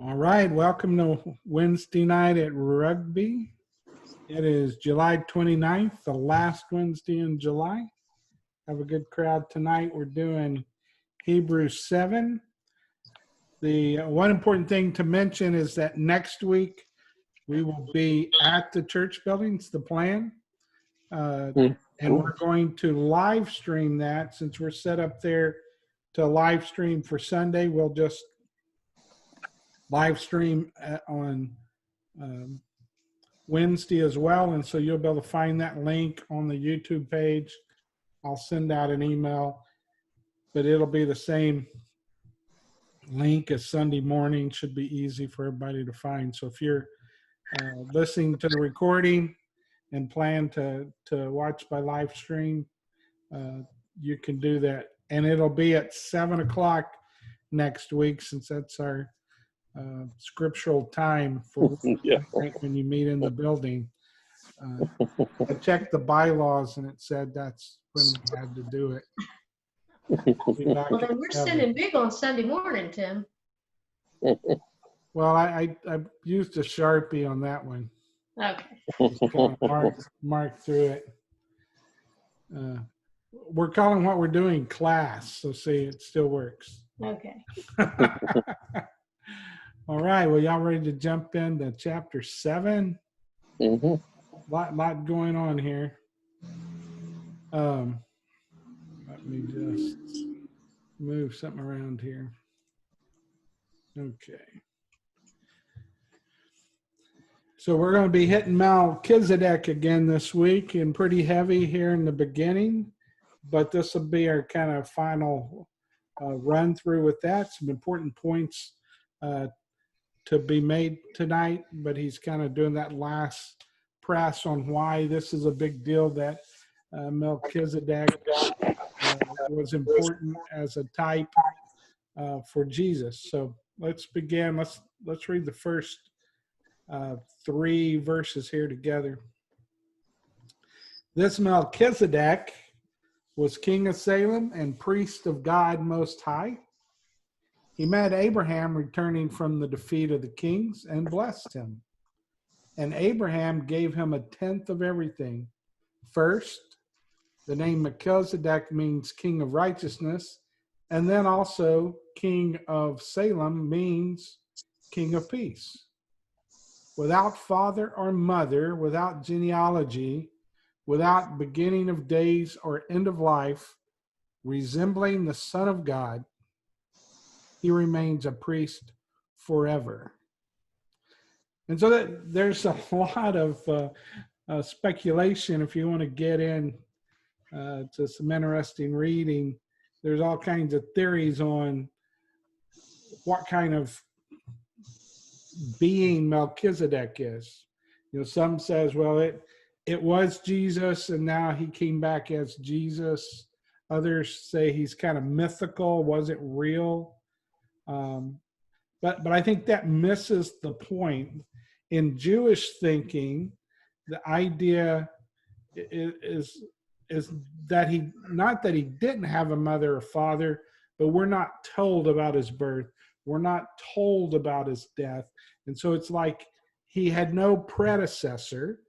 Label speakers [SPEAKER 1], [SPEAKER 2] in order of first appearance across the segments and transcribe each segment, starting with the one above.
[SPEAKER 1] All right, welcome to Wednesday night at rugby. It is July 29th, the last Wednesday in July. Have a good crowd tonight. We're doing Hebrews 7. The one important thing to mention is that next week we will be at the church buildings, the plan. And we're going to live stream that. Since we're set up there to live stream for Sunday, we'll just live stream on Wednesday as well. And so you'll be able to find that link on the YouTube page. I'll send out an email, but it'll be the same link as Sunday morning. Should be easy for everybody to find. So if you're listening to the recording and plan to watch by live stream, you can do that. And it'll be at 7 o'clock next week, since that's our scriptural time for when you meet in the building. I checked the bylaws and it said that's when we had to do it.
[SPEAKER 2] Well, then we're sending big on Sunday morning, Tim.
[SPEAKER 1] Well, I used a Sharpie on that one.
[SPEAKER 2] Okay.
[SPEAKER 1] Just kind of mark through it. We're calling what we're doing class, so see, it still works.
[SPEAKER 2] Okay.
[SPEAKER 1] All right, well, y'all ready to jump into chapter 7? Lot going on here. Let me just move something around here. Okay. So we're going to be hitting Melchizedek again this week, and pretty heavy here in the beginning, but this will be our kind of final run through with that. Some important points to be made tonight, but he's kind of doing that last press on why this is a big deal, that Melchizedek was important as a type for Jesus. So let's begin. Let's read the first 3 verses here together. This Melchizedek was king of Salem and priest of God Most High. He met Abraham returning from the defeat of the kings and blessed him. And Abraham gave him 1/10 of everything. First, the name Melchizedek means king of righteousness, and then also king of Salem means king of peace. Without father or mother, without genealogy, without beginning of days or end of life, resembling the Son of God, he remains a priest forever. And so there's a lot of speculation. If you want to get in to some interesting reading, there's all kinds of theories on what kind of being Melchizedek is. You know, some says, well, it was Jesus and now he came back as Jesus. Others say he's kind of mythical, wasn't real. But I think that misses the point. In Jewish thinking, the idea is that he, not that he didn't have a mother or father, but we're not told about his birth. We're not told about his death. And so it's like he had no predecessor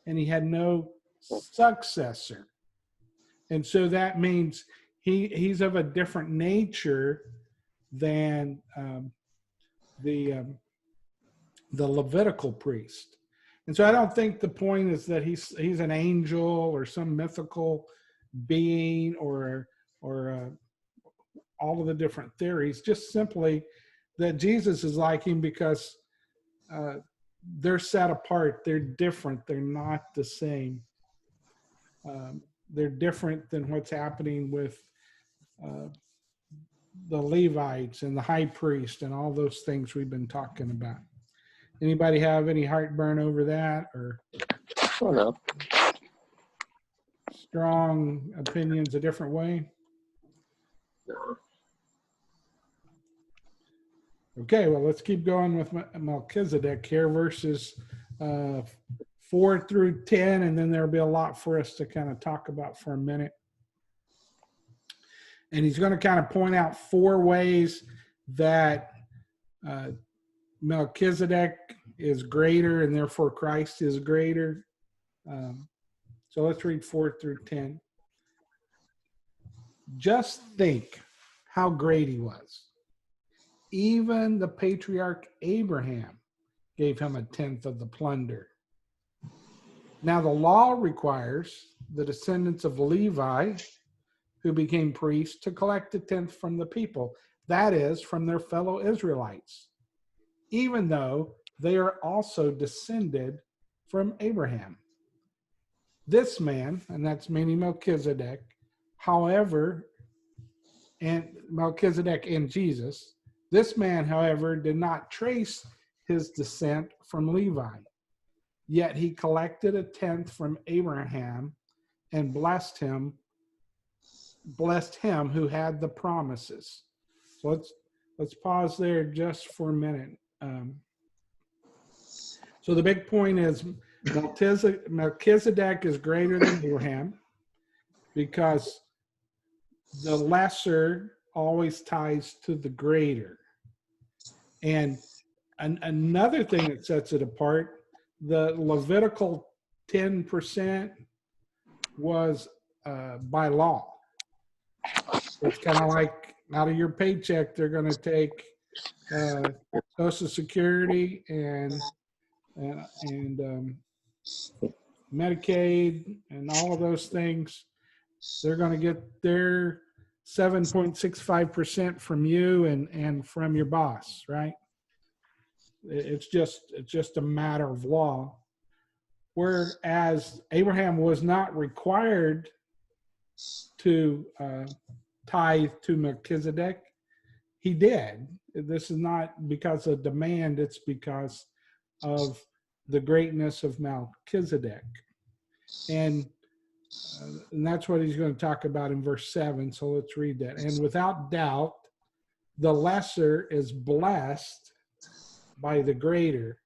[SPEAKER 1] and he had no successor. And so that means he's of a different nature than the Levitical priest. And so I don't think the point is that he's an angel or some mythical being or all of the different theories, just simply that Jesus is like him because they're set apart, they're different, they're not the same. They're different than what's happening with the Levites and the high priest and all those things we've been talking about. Anybody have any heartburn over that, or
[SPEAKER 3] no.
[SPEAKER 1] Strong opinions a different way?
[SPEAKER 3] No.
[SPEAKER 1] Okay, well, let's keep going with Melchizedek here, verses 4 through 10, and then there'll be a lot for us to kind of talk about for a minute. And he's going to kind of point out 4 ways that Melchizedek is greater, and therefore Christ is greater. So let's read 4 through 10. Just think how great he was. Even the patriarch Abraham gave him a tenth of the plunder. Now the law requires the descendants of Levi, who became priests, to collect a tenth from the people, that is, from their fellow Israelites, even though they are also descended from Abraham. This man, and that's meaning Melchizedek, however, and Melchizedek and Jesus, this man, however, did not trace his descent from Levi, yet he collected a tenth from Abraham and blessed him who had the promises. So let's pause there just for a minute. So the big point is Melchizedek is greater than Abraham because the lesser always ties to the greater. And another thing that sets it apart, the Levitical 10% was by law. It's kind of like out of your paycheck, they're going to take Social Security and Medicaid and all of those things. They're going to get their 7.65% from you and from your boss, right? It's just a matter of law. Whereas Abraham was not required to tithe to Melchizedek, he did. This is not because of demand, it's because of the greatness of Melchizedek. And that's what he's going to talk about in verse 7. So let's read that. And without doubt, the lesser is blessed by the greater.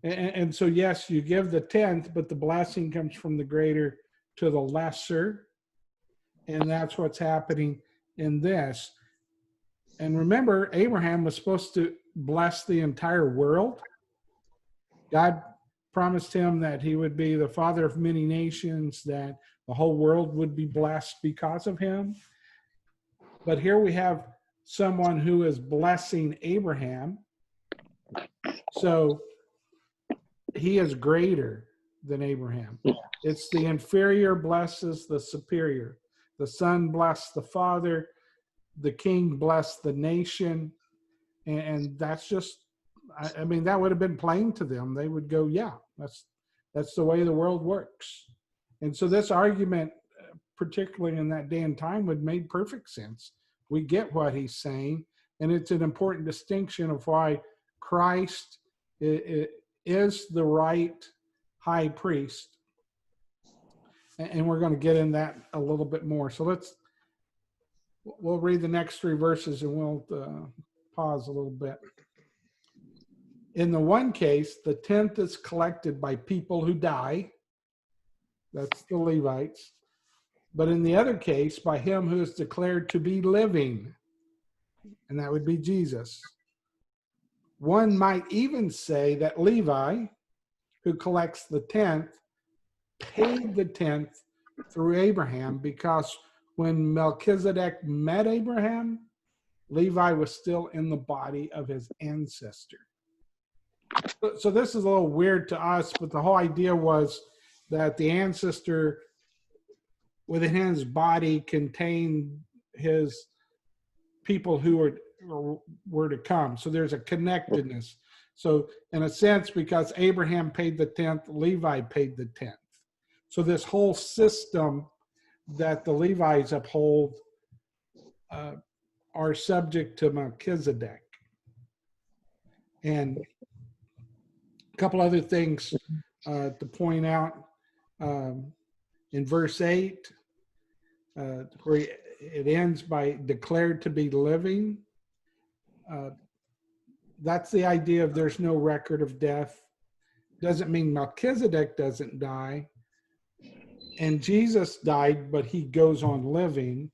[SPEAKER 1] And so, yes, you give the tenth, but the blessing comes from the greater to the lesser. And that's what's happening in this. And remember, Abraham was supposed to bless the entire world. God promised him that he would be the father of many nations, that the whole world would be blessed because of him. But here we have someone who is blessing Abraham. So he is greater than Abraham. It's the inferior blesses the superior. The son blessed the father. The king blessed the nation. And that's just, I mean, that would have been plain to them. They would go, yeah, that's the way the world works. And so this argument, particularly in that day and time, would make perfect sense. We get what he's saying, and it's an important distinction of why Christ is the right high priest. And we're going to get in that a little bit more. So we'll read the next 3 verses and we'll pause a little bit. In the one case, the tenth is collected by people who die. That's the Levites. But in the other case, by him who is declared to be living, and that would be Jesus. One might even say that Levi, who collects the tenth, paid the tenth through Abraham, because when Melchizedek met Abraham, Levi was still in the body of his ancestor. So this is a little weird to us, but the whole idea was that the ancestor within his body contained his people who were to come. So there's a connectedness. So in a sense, because Abraham paid the tenth, Levi paid the tenth. So this whole system that the Levites uphold are subject to Melchizedek. And a couple other things to point out. In verse 8, where it ends by declared to be living, that's the idea of there's no record of death. Doesn't mean Melchizedek doesn't die. And Jesus died, but he goes on living.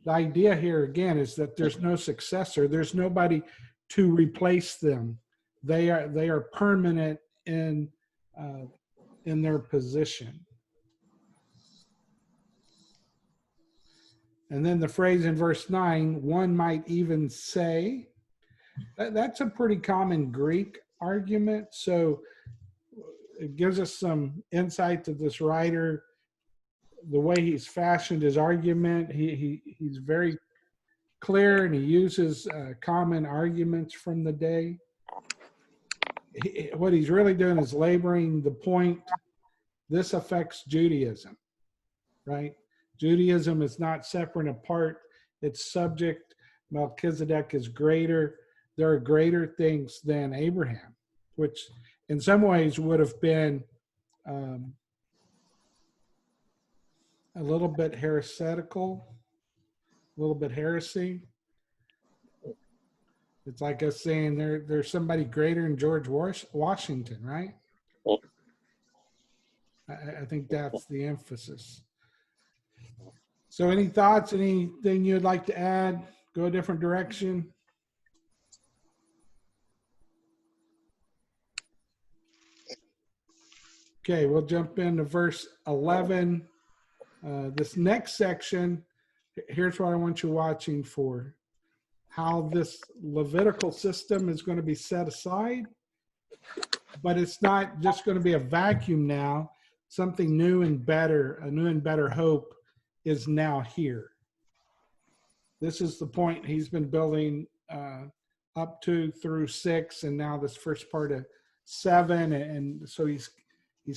[SPEAKER 1] The idea here again is that there's no successor. There's nobody to replace them. they are permanent in their position. And then the phrase in verse 9, one might even say, that's a pretty common Greek argument. So it gives us some insight to this writer, the way he's fashioned his argument. He's very clear, and he uses common arguments from the day. What he's really doing is laboring the point, this affects Judaism, right? Judaism is not separate and apart. It's subject. Melchizedek is greater. There are greater things than Abraham, which in some ways would have been a little bit heretical, a little bit heresy. It's like us saying there's somebody greater than George Washington, right? I think that's the emphasis. So any thoughts, anything you'd like to add? Go a different direction? Okay, we'll jump into verse 11. This next section, here's what I want you watching for. How this Levitical system is going to be set aside, but it's not just going to be a vacuum now. Something new and better, a new and better hope is now here. This is the point he's been building up to through 6, and now this first part of 7, and so he's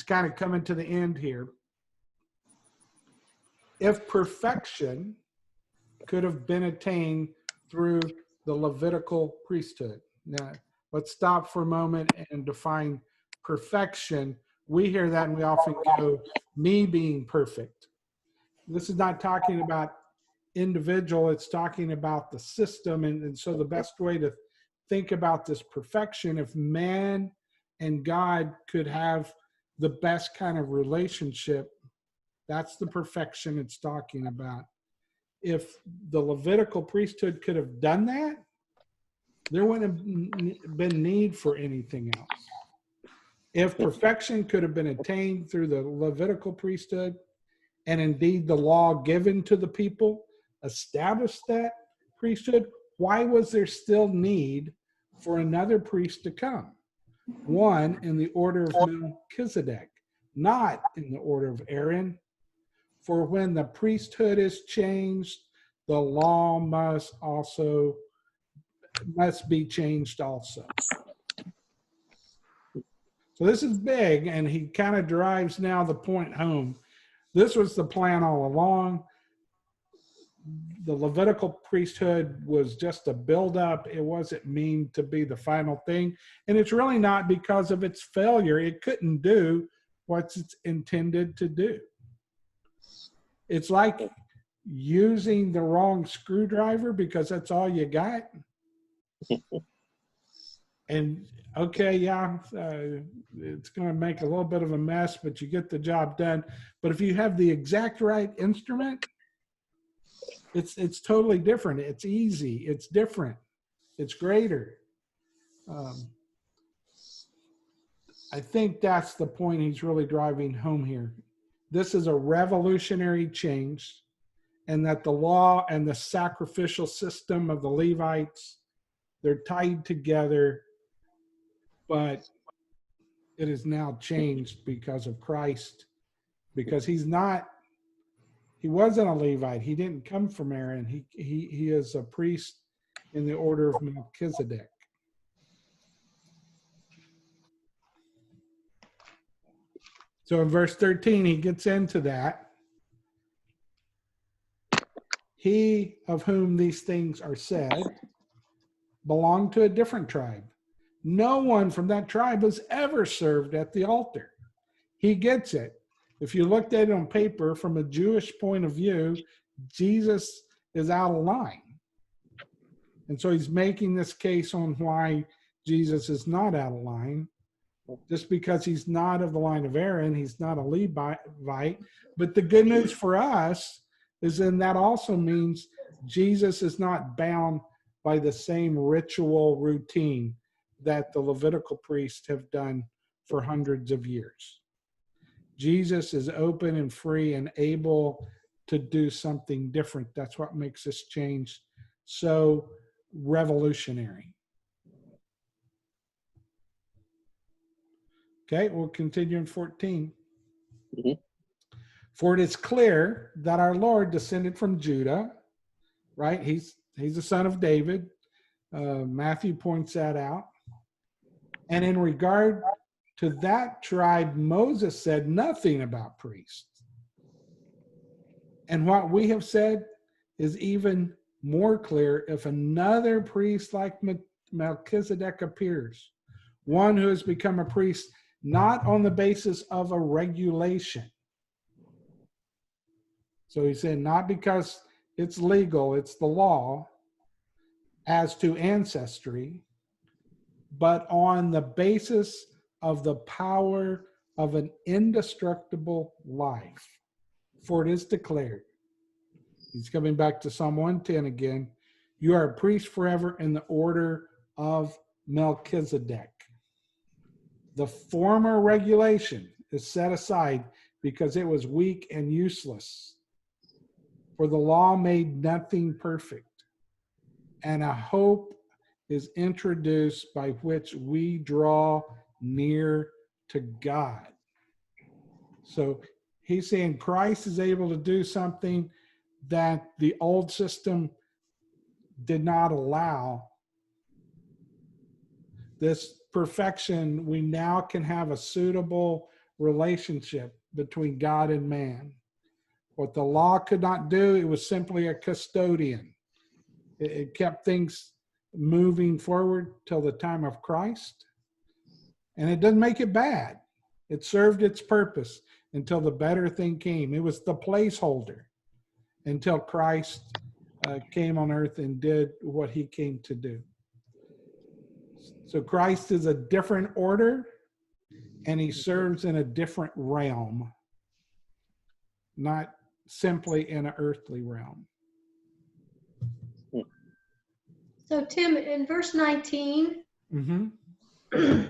[SPEAKER 1] kind of coming to the end here. If perfection could have been attained through the Levitical priesthood. Now, let's stop for a moment and define perfection. We hear that and we often go, me being perfect. This is not talking about individual, it's talking about the system. And so the best way to think about this perfection, if man and God could have the best kind of relationship, that's the perfection it's talking about. If the Levitical priesthood could have done that, there wouldn't have been need for anything else. If perfection could have been attained through the Levitical priesthood, and indeed the law given to the people established that priesthood, why was there still need for another priest to come? One in the order of Melchizedek, not in the order of Aaron. For when the priesthood is changed, the law must be changed also. So this is big, and he kind of drives now the point home. This was the plan all along. The Levitical priesthood was just a buildup. It wasn't meant to be the final thing. And it's really not because of its failure. It couldn't do what it's intended to do. It's like using the wrong screwdriver because that's all you got. And okay, yeah, it's going to make a little bit of a mess, but you get the job done. But if you have the exact right instrument, it's totally different. It's easy. It's different. It's greater. I think that's the point he's really driving home here. This is a revolutionary change, and that the law and the sacrificial system of the Levites, they're tied together, but it is now changed because of Christ, because he wasn't a Levite. He didn't come from Aaron. He is a priest in the order of Melchizedek. So in verse 13, he gets into that. He of whom these things are said belonged to a different tribe. No one from that tribe has ever served at the altar. He gets it. If you looked at it on paper from a Jewish point of view, Jesus is out of line. And so he's making this case on why Jesus is not out of line. Just because he's not of the line of Aaron, he's not a Levite. But the good news for us is then that also means Jesus is not bound by the same ritual routine that the Levitical priests have done for hundreds of years. Jesus is open and free and able to do something different. That's what makes this change so revolutionary. Okay, we'll continue in 14.
[SPEAKER 3] Mhm.
[SPEAKER 1] For it is clear that our Lord descended from Judah, right? He's the son of David. Matthew points that out. And in regard to that tribe, Moses said nothing about priests. And what we have said is even more clear if another priest like Melchizedek appears, one who has become a priest not on the basis of a regulation. So he said, not because it's legal, it's the law as to ancestry, but on the basis of the power of an indestructible life. For it is declared, he's coming back to Psalm 110 again, you are a priest forever in the order of Melchizedek. The former regulation is set aside because it was weak and useless. For the law made nothing perfect, and a hope is introduced by which we draw near to God. So he's saying Christ is able to do something that the old system did not allow. This perfection, we now can have a suitable relationship between God and man. What the law could not do, it was simply a custodian. It kept things moving forward till the time of Christ. And it doesn't make it bad. It served its purpose until the better thing came. It was the placeholder until Christ came on earth and did what he came to do. So Christ is a different order, and he serves in a different realm, not simply in an earthly realm.
[SPEAKER 2] So Tim, in verse 19,
[SPEAKER 1] Mm-hmm.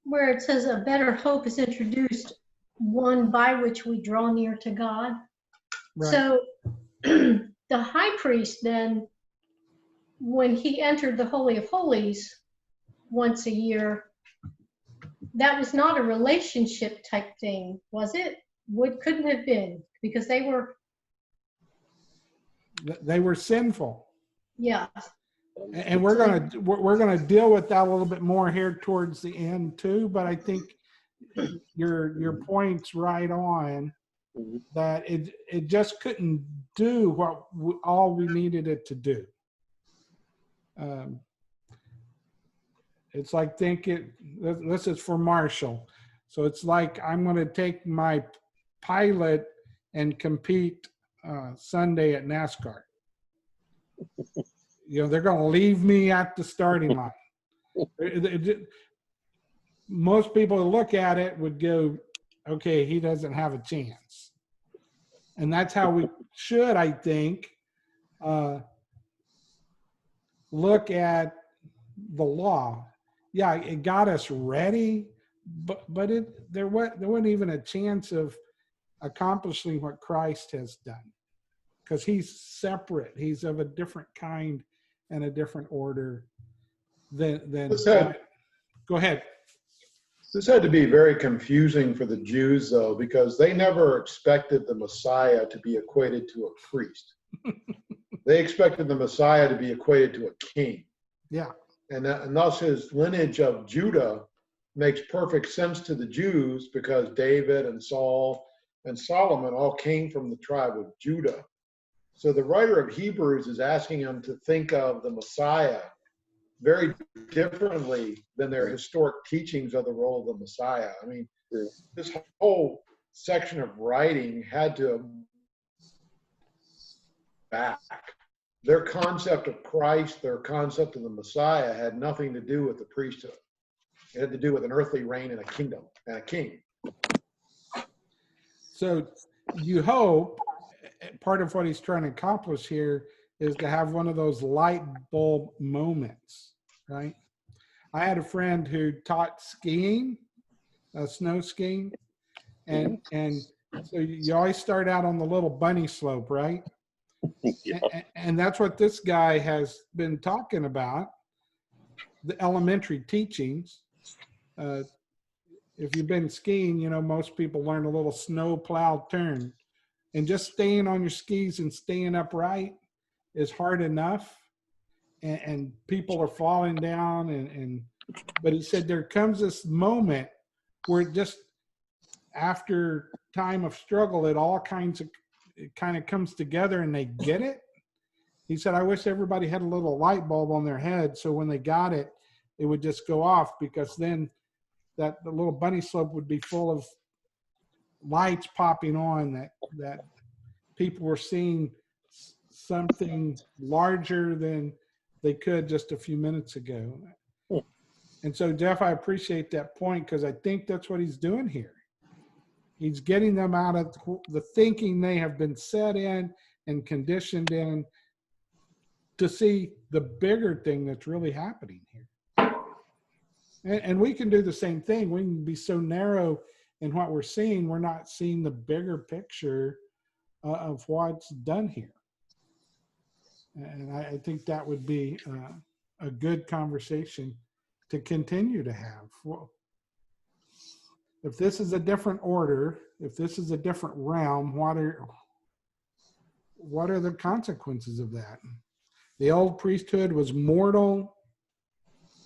[SPEAKER 2] where it says a better hope is introduced, one by which we draw near to God.
[SPEAKER 1] Right.
[SPEAKER 2] So the high priest then, when he entered the Holy of Holies once a year, that was not a relationship type thing, was it? Couldn't have been, because they were
[SPEAKER 1] sinful.
[SPEAKER 2] Yeah.
[SPEAKER 1] And we're gonna deal with that a little bit more here towards the end too. But I think your point's right on, that it just couldn't do what all we needed it to do. It's like this is for Marshall. So it's like I'm going to take my pilot and compete Sunday at NASCAR. They're going to leave me at the starting line. Most people who look at it would go, okay, he doesn't have a chance. And that's how we should, I think, look at the law. Yeah, it got us ready, but there wasn't even a chance of accomplishing what Christ has done, because he's separate. He's of a different kind and a different order than go ahead.
[SPEAKER 4] This had to be very confusing for the Jews, though, because they never expected the Messiah to be equated to a priest. They expected the Messiah to be equated to a king.
[SPEAKER 1] Yeah.
[SPEAKER 4] And thus his lineage of Judah makes perfect sense to the Jews, because David and Saul and Solomon all came from the tribe of Judah. So the writer of Hebrews is asking them to think of the Messiah very differently than their historic teachings of the role of the Messiah. I mean, this whole section of writing had to back. Their concept of Christ, their concept of the Messiah had nothing to do with the priesthood. It had to do with an earthly reign and a kingdom and a king.
[SPEAKER 1] So you hope part of what he's trying to accomplish here is to have one of those light bulb moments, right? I had a friend who taught skiing, snow skiing, and so you always start out on the little bunny slope, right?
[SPEAKER 3] Yeah.
[SPEAKER 1] And that's what this guy has been talking about, the elementary teachings. If you've been skiing, you know, most people learn a little snow plow turn. And just staying on your skis and staying upright is hard enough. And people are falling down. But he said there comes this moment where just after time of struggle, it kind of comes together and they get it. He said, I wish everybody had a little light bulb on their head so when they got it, it would just go off, because then the little bunny slope would be full of lights popping on, that people were seeing something larger than they could just a few minutes ago. And so, Jeff, I appreciate that point, because I think that's what he's doing here. He's getting them out of the thinking they have been set in and conditioned in to see the bigger thing that's really happening here. And we can do the same thing. We can be so narrow in what we're seeing, we're not seeing the bigger picture of what's done here. And I think that would be a good conversation to continue to have. Well, if this is a different order, if this is a different realm, what are the consequences of that? The old priesthood was mortal.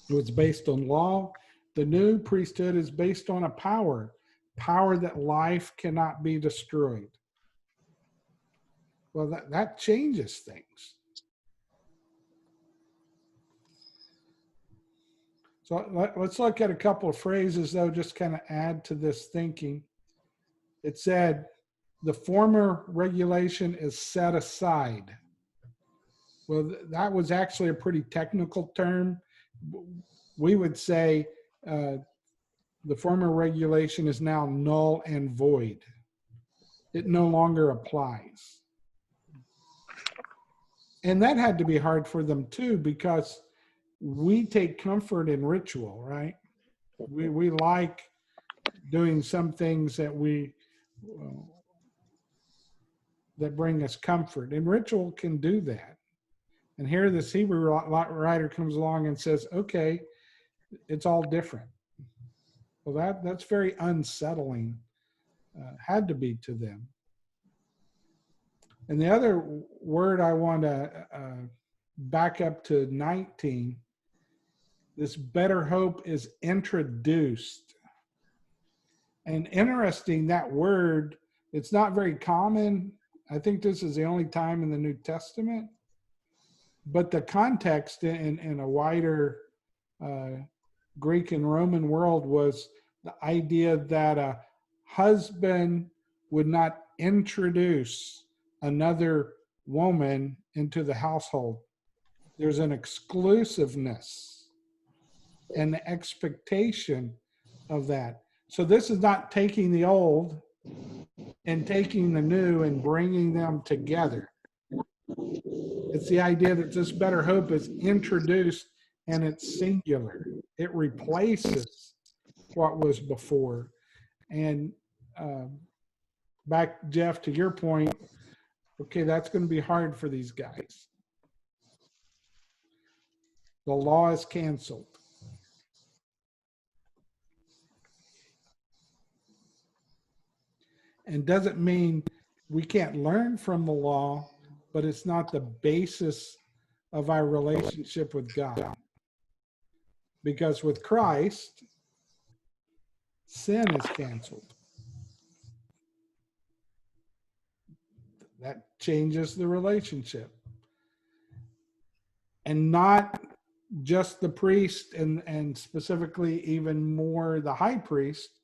[SPEAKER 1] It was based on law. The new priesthood is based on a power that life cannot be destroyed. Well, that changes things. So let's look at a couple of phrases, though, just kind of add to this thinking. It said, the former regulation is set aside. Well, that was actually a pretty technical term. We would say the former regulation is now null and void. It no longer applies. And that had to be hard for them too, because we take comfort in ritual, right? We like doing some things that that bring us comfort, and ritual can do that. And here this Hebrew writer comes along and says, okay, it's all different. Well, that's very unsettling, had to be to them. And the other word I want to back up to 19, this better hope is introduced. And interesting, that word, it's not very common. I think this is the only time in the New Testament. But the context in a wider Greek and Roman world was the idea that a husband would not introduce another woman into the household. There's an exclusiveness and the expectation of that. So this is not taking the old and taking the new and bringing them together. It's the idea that this better hope is introduced and it's singular. It replaces what was before. And back, Jeff, to your point, okay, that's going to be hard for these guys. The law is canceled. And doesn't mean we can't learn from the law, but it's not the basis of our relationship with God. Because with Christ, sin is canceled. That changes the relationship. And not just the priest and specifically even more the high priest,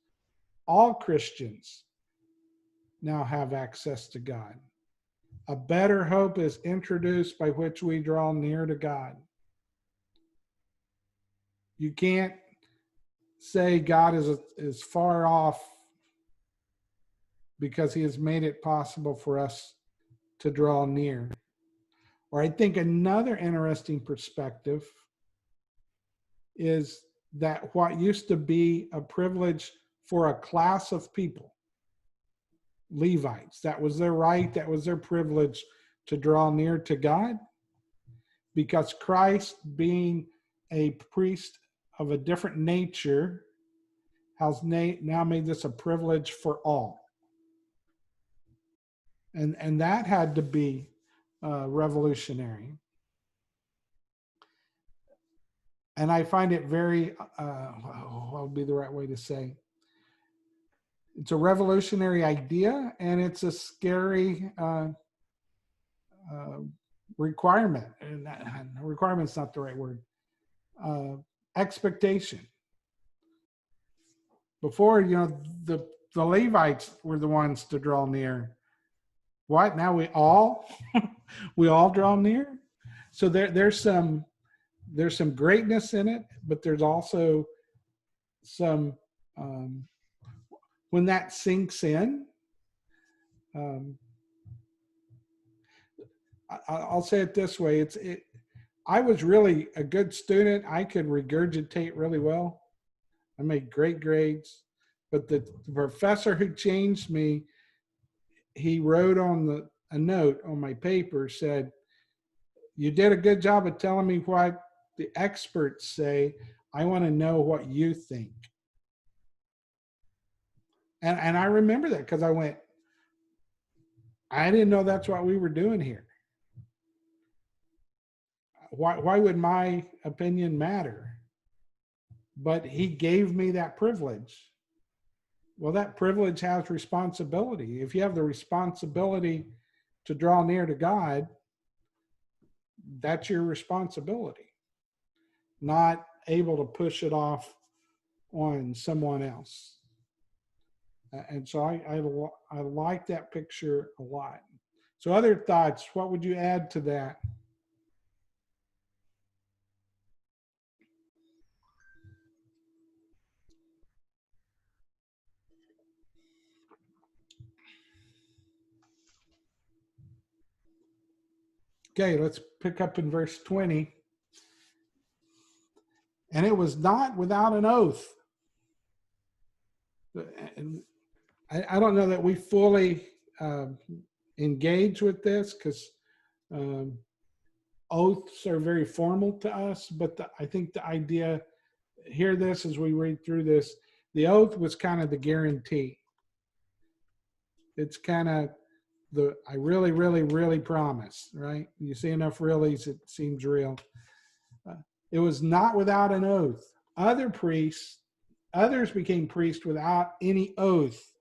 [SPEAKER 1] all Christians now have access to God. A better hope is introduced by which we draw near to God. You can't say God is far off because he has made it possible for us to draw near. Or I think another interesting perspective is that what used to be a privilege for a class of people, Levites, that was their right, that was their privilege to draw near to God, because Christ, being a priest of a different nature, has now made this a privilege for all. And that had to be revolutionary. And I find it very, what would be the right way to say? It's a revolutionary idea, and it's a scary requirement. And requirement's not the right word. Expectation. Before, the Levites were the ones to draw near. What? Now we all draw near? So there's some greatness in it, but there's also some, when that sinks in, I'll say it this way. I was really a good student. I could regurgitate really well. I made great grades, but the professor who changed me, he wrote on a note on my paper, said, "You did a good job of telling me what the experts say. I want to know what you think." And I remember that because I went, I didn't know that's what we were doing here. Why would my opinion matter? But he gave me that privilege. Well, that privilege has responsibility. If you have the responsibility to draw near to God, that's your responsibility. Not able to push it off on someone else. And so I like that picture a lot. So other thoughts, what would you add to that? Okay, let's pick up in verse 20. And it was not without an oath. And I don't know that we fully engage with this, because oaths are very formal to us, but I think the idea, hear this as we read through this, the oath was kind of the guarantee. It's kind of I really, really, really promise, right? You see enough reallys, it seems real. It was not without an oath. Others became priests without any oath.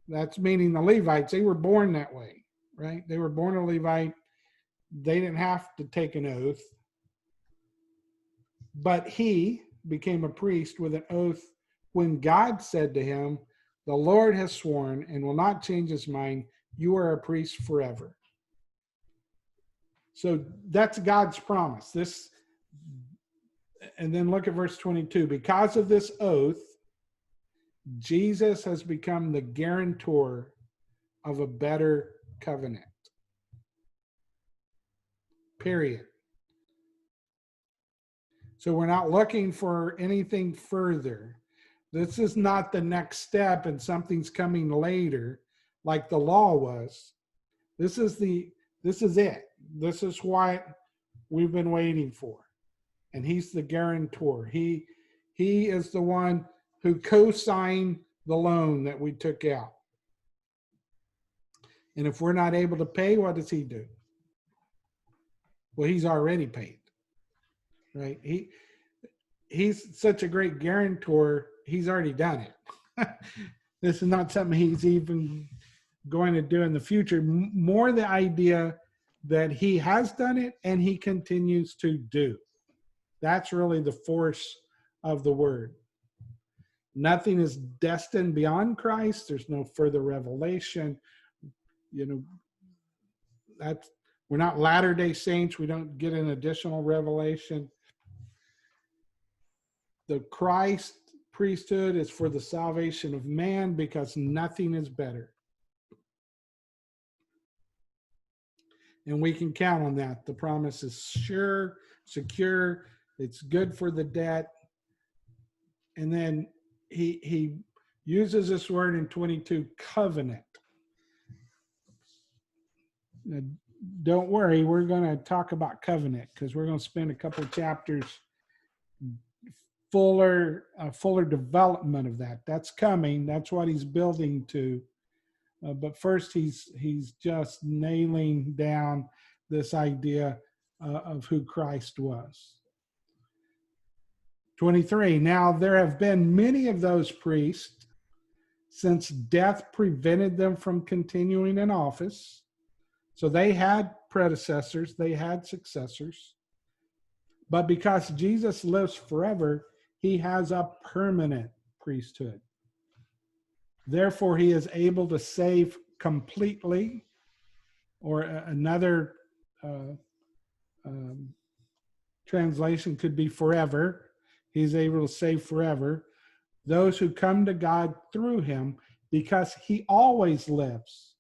[SPEAKER 1] That's meaning the Levites, they were born that way, right? They were born a Levite. They didn't have to take an oath. But he became a priest with an oath when God said to him, "The Lord has sworn and will not change his mind. You are a priest forever." So that's God's promise. And then look at verse 22. Because of this oath, Jesus has become the guarantor of a better covenant. Period. So we're not looking for anything further. This is not the next step and something's coming later like the law was. This is it. This is what we've been waiting for. And he's the guarantor. He is the one who co-signed the loan that we took out. And if we're not able to pay, what does he do? Well, he's already paid, right? He's such a great guarantor, he's already done it. This is not something he's even going to do in the future. More the idea that he has done it and he continues to do. That's really the force of the word. Nothing is destined beyond Christ. There's no further revelation. We're not Latter-day Saints. We don't get an additional revelation. The Christ priesthood is for the salvation of man because nothing is better. And we can count on that. The promise is sure, secure. It's good for the debt. And then he uses this word in 22, covenant. Now, don't worry, we're going to talk about covenant because we're going to spend a couple of chapters fuller development of that. That's coming. That's what he's building to. But first, he's just nailing down this idea of who Christ was. 23, now there have been many of those priests, since death prevented them from continuing in office. So they had predecessors, they had successors. But because Jesus lives forever, he has a permanent priesthood. Therefore, he is able to save completely, or another translation could be forever. He's able to save forever those who come to God through him, because he always lives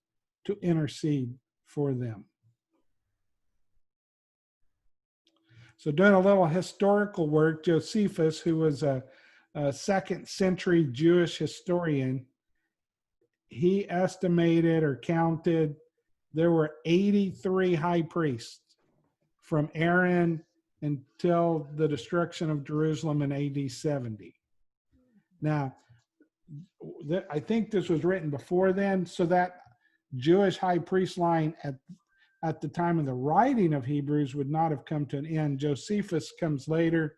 [SPEAKER 1] to intercede for them. So doing a little historical work, Josephus, who was a 2nd century Jewish historian, he estimated or counted there were 83 high priests from Aaron until the destruction of Jerusalem in AD 70. Now, I think this was written before then, so that Jewish high priest line at the time of the writing of Hebrews would not have come to an end. Josephus comes later,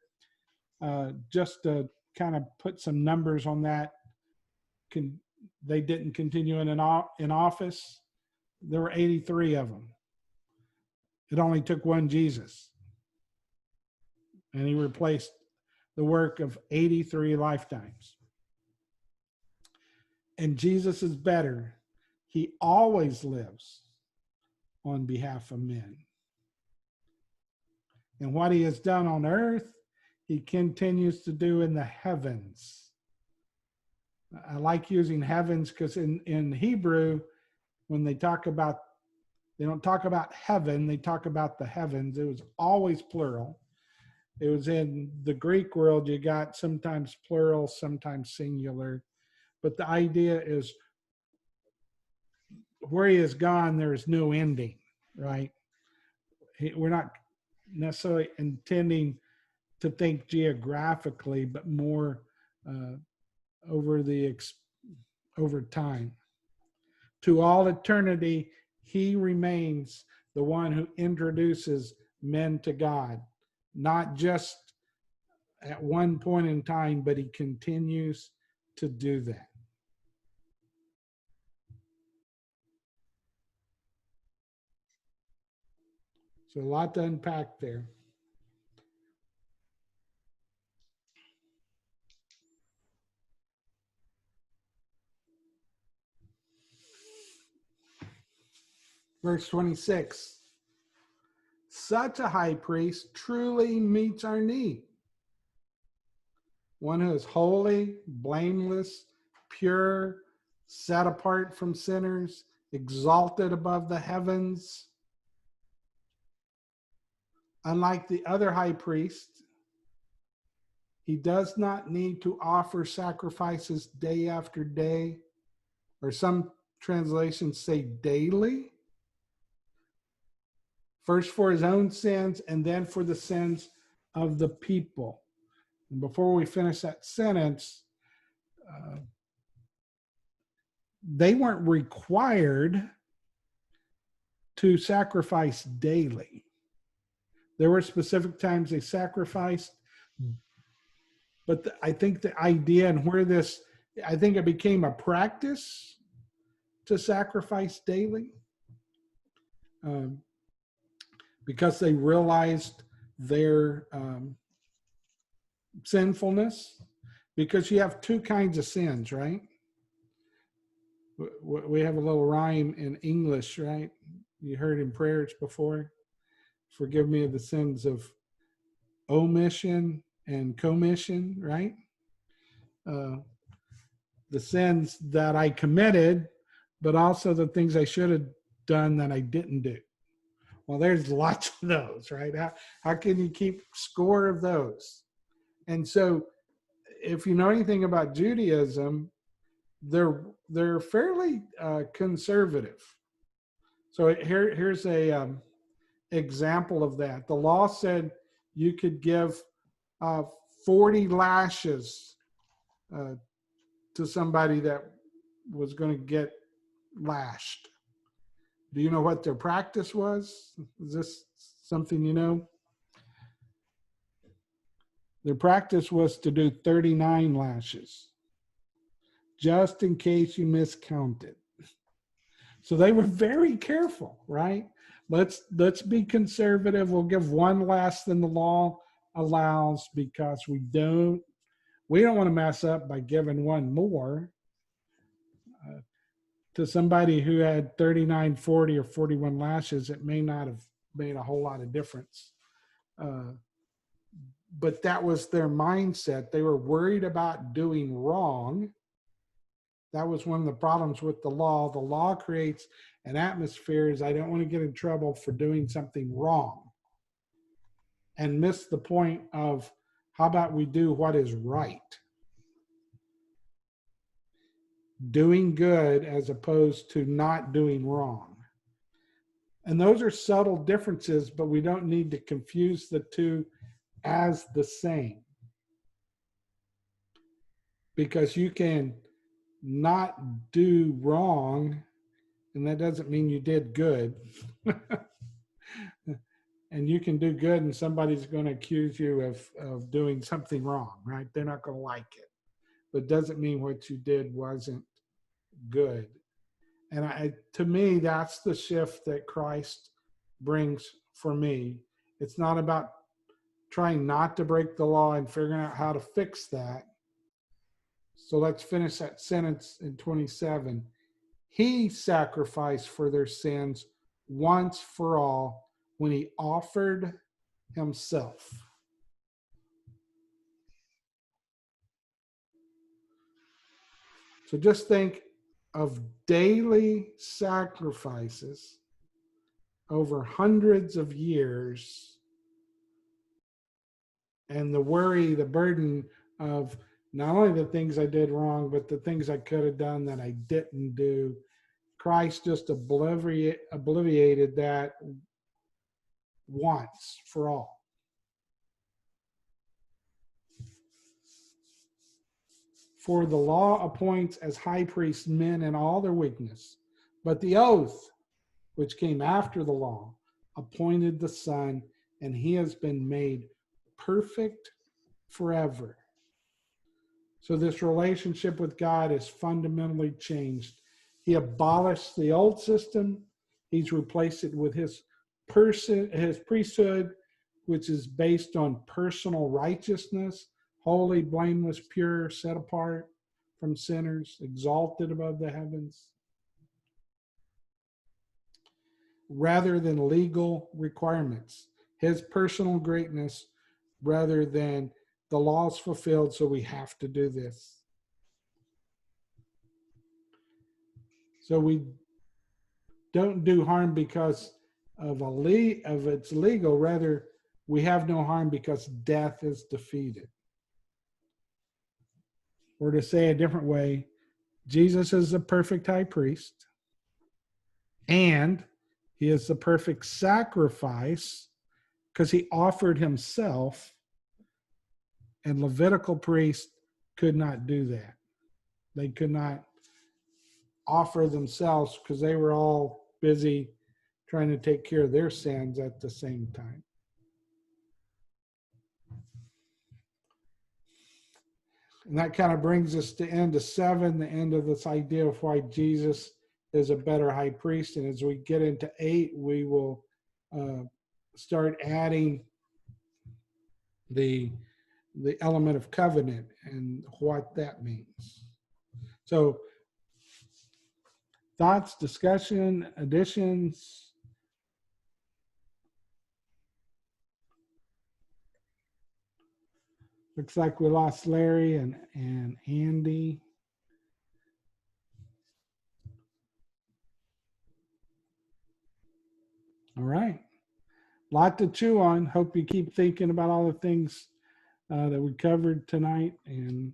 [SPEAKER 1] just to kind of put some numbers on that. They didn't continue in office. There were 83 of them. It only took one Jesus. And he replaced the work of 83 lifetimes. And Jesus is better. He always lives on behalf of men. And what he has done on earth, he continues to do in the heavens. I like using heavens because in Hebrew, when they don't talk about heaven, they talk about the heavens. It was always plural. It was in the Greek world, you got sometimes plural, sometimes singular. But the idea is where he is gone, there is no ending, right? We're not necessarily intending to think geographically, but more over time. To all eternity, he remains the one who introduces men to God, not just at one point in time, but he continues to do that. So a lot to unpack there. Verse 26, such a high priest truly meets our need. One who is holy, blameless, pure, set apart from sinners, exalted above the heavens. Unlike the other high priest, he does not need to offer sacrifices day after day, or some translations say daily. First for his own sins and then for the sins of the people. And before we finish that sentence, they weren't required to sacrifice daily. There were specific times they sacrificed, but I think the idea and I think it became a practice to sacrifice daily. Because they realized their sinfulness, because you have two kinds of sins, right? We have a little rhyme in English, right? You heard in prayers before. Forgive me of the sins of omission and commission, right? The sins that I committed, but also the things I should have done that I didn't do. Well, there's lots of those, right? How can you keep score of those? And so if you know anything about Judaism, they're fairly conservative. So here's a example of that. The law said you could give 40 lashes to somebody that was going to get lashed. Do you know what their practice was? Is this something you know? Their practice was to do 39 lashes, just in case you miscounted. So they were very careful, right? Let's be conservative. We'll give one less than the law allows because we don't want to mess up by giving one more to somebody who had 39, 40, or 41 lashes. It may not have made a whole lot of difference. But that was their mindset. They were worried about doing wrong. That was one of the problems with the law. The law creates an atmosphere as I don't want to get in trouble for doing something wrong and miss the point of how about we do what is right? Doing good as opposed to not doing wrong. And those are subtle differences, but we don't need to confuse the two as the same. Because you can not do wrong, and that doesn't mean you did good. And you can do good and somebody's going to accuse you of doing something wrong, right? They're not going to like it. But it doesn't mean what you did wasn't good. And to me, that's the shift that Christ brings for me. It's not about trying not to break the law and figuring out how to fix that. So let's finish that sentence in 27. He sacrificed for their sins once for all when he offered himself. So just think of daily sacrifices over hundreds of years and the worry, the burden of not only the things I did wrong, but the things I could have done that I didn't do. Christ just obliterated that once for all. For the law appoints as high priests men in all their weakness, but the oath, which came after the law, appointed the Son, and he has been made perfect forever. So this relationship with God is fundamentally changed. He abolished the old system. He's replaced it with his priesthood, which is based on personal righteousness, holy, blameless, pure, set apart from sinners, exalted above the heavens, rather than legal requirements. His personal greatness rather than the law is fulfilled, so we have to do this. So we don't do harm because of it's legal. Rather, we have no harm because death is defeated. Or to say a different way, Jesus is the perfect high priest, and he is the perfect sacrifice because he offered himself, and Levitical priests could not do that. They could not offer themselves because they were all busy trying to take care of their sins at the same time. And that kind of brings us to end of 7, the end of this idea of why Jesus is a better high priest. And as we get into 8, we will start adding the element of covenant and what that means. So thoughts, discussion, additions? Looks like we lost Larry and Andy. All right. Lot to chew on. Hope you keep thinking about all the things that we covered tonight. And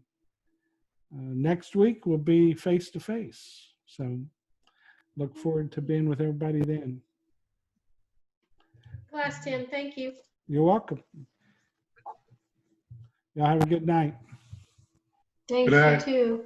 [SPEAKER 1] next week will be face to face. So look forward to being with everybody then.
[SPEAKER 2] Class Tim, thank you.
[SPEAKER 1] You're welcome. Y'all have a good night.
[SPEAKER 2] Thank
[SPEAKER 4] Good
[SPEAKER 2] you
[SPEAKER 4] night.
[SPEAKER 2] too.